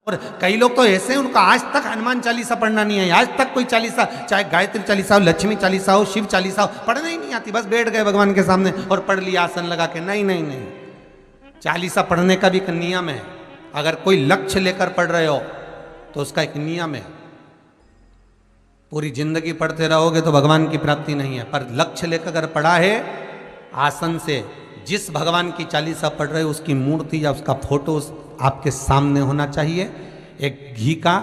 और कई लोग तो ऐसे हैं, उनको आज तक हनुमान चालीसा पढ़ना नहीं है, आज तक कोई चालीसा, चाहे गायत्री चालीसा हो, लक्ष्मी चालीसा हो, शिव चालीसा हो, पढ़ना ही नहीं आती, बस बैठ गए भगवान के सामने और पढ़ लिया आसन लगा के। नहीं नहीं नहीं, चालीसा पढ़ने का भी एक नियम है। अगर कोई लक्ष्य लेकर पढ़ रहे हो तो उसका एक नियम है। पूरी जिंदगी पढ़ते रहोगे तो भगवान की प्राप्ति नहीं है, पर लक्ष्य लेकर अगर पढ़ा है आसन से, जिस भगवान की चालीसा पढ़ रहे हो उसकी मूर्ति या उसका फोटो आपके सामने होना चाहिए। एक घी का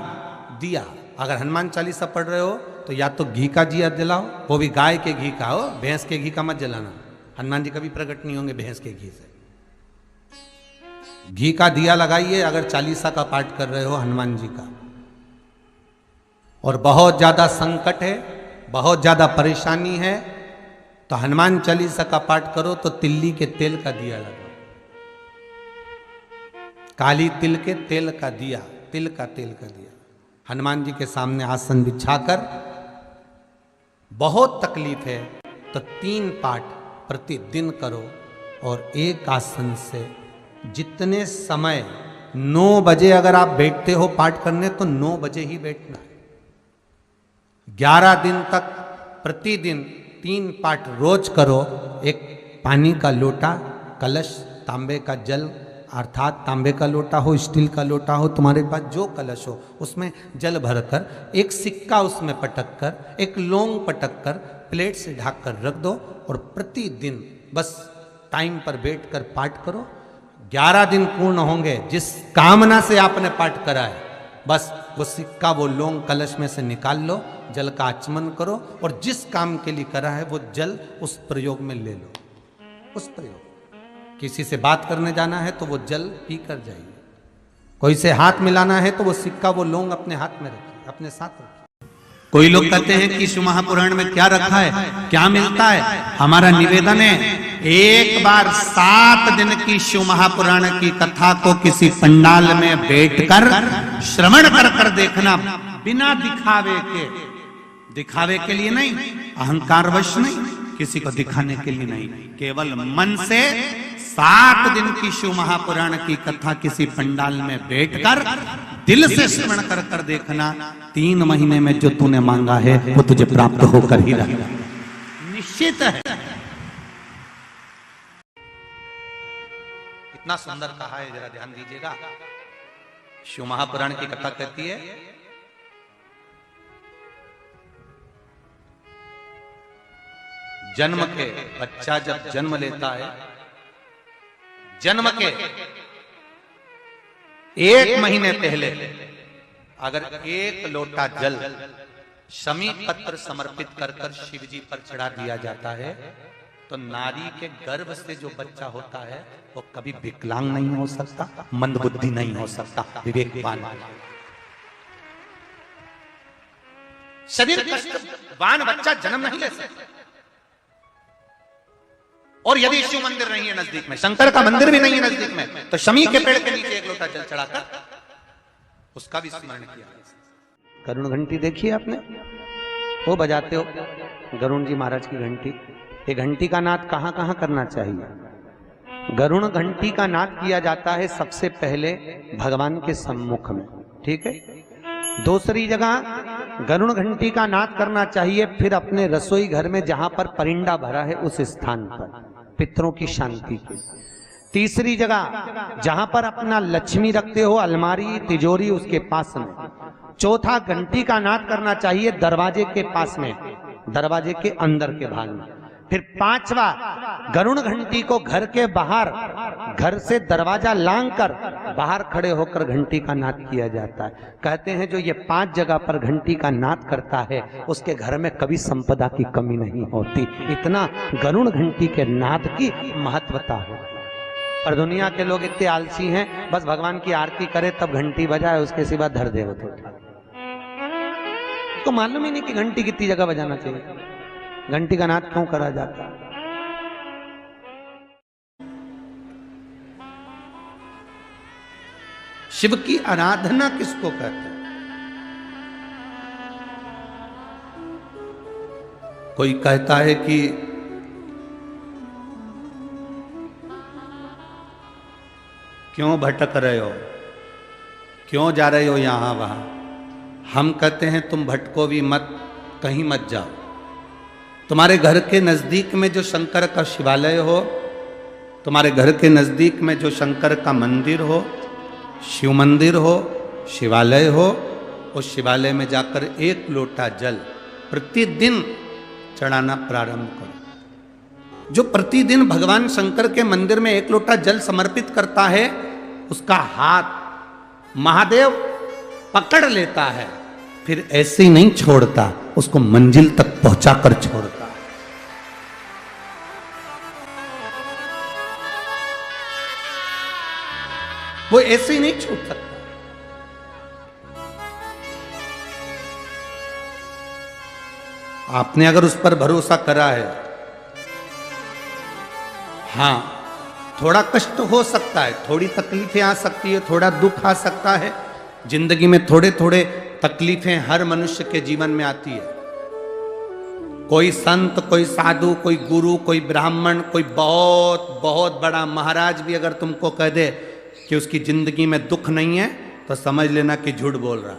दिया, अगर हनुमान चालीसा पढ़ रहे हो तो या तो घी का दिया जलाओ, वो भी गाय के घी का हो, भैंस के घी का मत जलाना। हनुमान जी कभी प्रकट नहीं होंगे भैंस के घी से। घी का दिया लगाइए अगर चालीसा का पाठ कर रहे हो हनुमान जी का। और बहुत ज्यादा संकट है, बहुत ज्यादा परेशानी है तो हनुमान चालीसा का पाठ करो तो तिल्ली के तेल का दिया लगाओ, काली तिल के तेल का दिया, तिल का तेल का दिया हनुमान जी के सामने आसन बिछाकर। बहुत तकलीफ है तो 3 पाठ प्रतिदिन करो और एक आसन से जितने समय, 9 बजे अगर आप बैठते हो पाठ करने तो 9 बजे ही बैठना है। 11 दिन तक प्रतिदिन 3 पाठ रोज करो। एक पानी का लोटा, कलश, तांबे का जल अर्थात तांबे का लोटा हो, स्टील का लोटा हो, तुम्हारे पास जो कलश हो उसमें जल भरकर, एक सिक्का उसमें पटक कर, एक लौंग पटक कर प्लेट से ढक कर रख दो और प्रतिदिन बस टाइम पर बैठकर पाठ करो। 11 दिन पूर्ण होंगे, जिस कामना से आपने पाठ करा है बस वो सिक्का, वो लौंग कलश में से निकाल लो, जल का आचमन करो और जिस काम के लिए करा है वो जल उस प्रयोग में ले लो। उस प्रयोग, किसी से बात करने जाना है तो वो जल पी कर जाइए, कोई से हाथ मिलाना है तो वो सिक्का, वो लौंग अपने हाथ में रखिए, अपने साथ रखिए। कोई लोग कहते हैं कि शिव महापुराण में क्या रखा है, क्या मिलता है। हमारा निवेदन है, एक बार 7 दिन की शिव महापुराण की कथा को किसी पंडाल में बैठकर श्रवण कर देखना, बिना दिखावे के, दिखावे के लिए नहीं, अहंकारवश नहीं, किसी को दिखाने के लिए नहीं, केवल मन से 7 दिन की शिव महापुराण की कथा किसी पंडाल में बैठकर दिल से श्रवण कर देखना। 3 महीने में जो तूने मांगा है वो तुझे प्राप्त होकर ही रहेगा, निश्चित है। इतना सुंदर कहा है, जरा ध्यान दीजिएगा। शिव महापुराण की कथा कहती है, जन्म के, बच्चा जब जन्म लेता है, जन्म के 1 महीने पहले अगर 1 लोटा जल शमी पत्र समर्पित कर शिव जी पर चढ़ा दिया जाता है तो नारी के गर्भ से जो बच्चा होता है वो कभी विकलांग नहीं हो सकता, मंदबुद्धि नहीं हो सकता, विवेकवान, शरीर कष्टवान बच्चा जन्म नहीं ले सकता। और यदि शिव मंदिर नहीं है नजदीक में, शंकर का मंदिर भी नहीं है नजदीक में, तो शमी के पेड़ के नीचे 1 लोटा जल चढ़ाकर उसका भी स्मरण किया। गरुण घंटी देखी आपने, वो बजाते हो गरुण जी महाराज की घंटी। ये घंटी का नाद कहां कहां करना चाहिए? गरुण घंटी का नाद किया जाता है सबसे पहले भगवान के सम्मुख में, ठीक है। दूसरी जगह गरुण घंटी का नाद करना चाहिए फिर अपने रसोई घर में जहां पर परिंदा भरा है उस स्थान पर, पितरों की शांति के। तीसरी जगह जहां पर अपना लक्ष्मी रखते हो, अलमारी, तिजोरी, उसके पास में। चौथा घंटी का नाद करना चाहिए दरवाजे के पास में, दरवाजे के अंदर के भाग में। फिर 5वां, गरुण घंटी को घर के बाहर, घर से दरवाजा लांग कर बाहर खड़े होकर घंटी का नाद किया जाता है। कहते हैं जो ये 5 जगह पर घंटी का नाद करता है उसके घर में कभी संपदा की कमी नहीं होती। इतना गरुण घंटी के नाद की महत्वता है। पर दुनिया के लोग इतने आलसी हैं, बस भगवान की आरती करे तब घंटी बजाए, उसके सिवा धर दे होते। तो मालूम ही नहीं कि घंटी कितनी जगह बजाना चाहिए, घंटी का नाद क्यों करा जाता है। शिव की आराधना किसको कहते हैं? कोई कहता है कि क्यों भटक रहे हो, क्यों जा रहे हो यहाँ वहाँ? हम कहते हैं तुम भटको भी मत, कहीं मत जाओ। तुम्हारे घर के नज़दीक में जो शंकर का शिवालय हो, तुम्हारे घर के नज़दीक में जो शंकर का मंदिर हो, शिव मंदिर हो, शिवालय हो, उस शिवालय में जाकर 1 लोटा जल प्रतिदिन चढ़ाना प्रारंभ करो। जो प्रतिदिन भगवान शंकर के मंदिर में 1 लोटा जल समर्पित करता है, उसका हाथ महादेव पकड़ लेता है, फिर ऐसे ही नहीं छोड़ता, उसको मंजिल तक पहुंचाकर छोड़ता है। वो ऐसे ही नहीं छूट सकता। आपने अगर उस पर भरोसा करा है, हां, थोड़ा कष्ट हो सकता है, थोड़ी तकलीफें आ सकती है, थोड़ा दुख आ सकता है, जिंदगी में थोड़े थोड़े तकलीफें हर मनुष्य के जीवन में आती है। कोई संत, कोई साधु, कोई गुरु, कोई ब्राह्मण, कोई बहुत बहुत बड़ा महाराज भी अगर तुमको कह दे कि उसकी जिंदगी में दुख नहीं है, तो समझ लेना कि झूठ बोल रहा।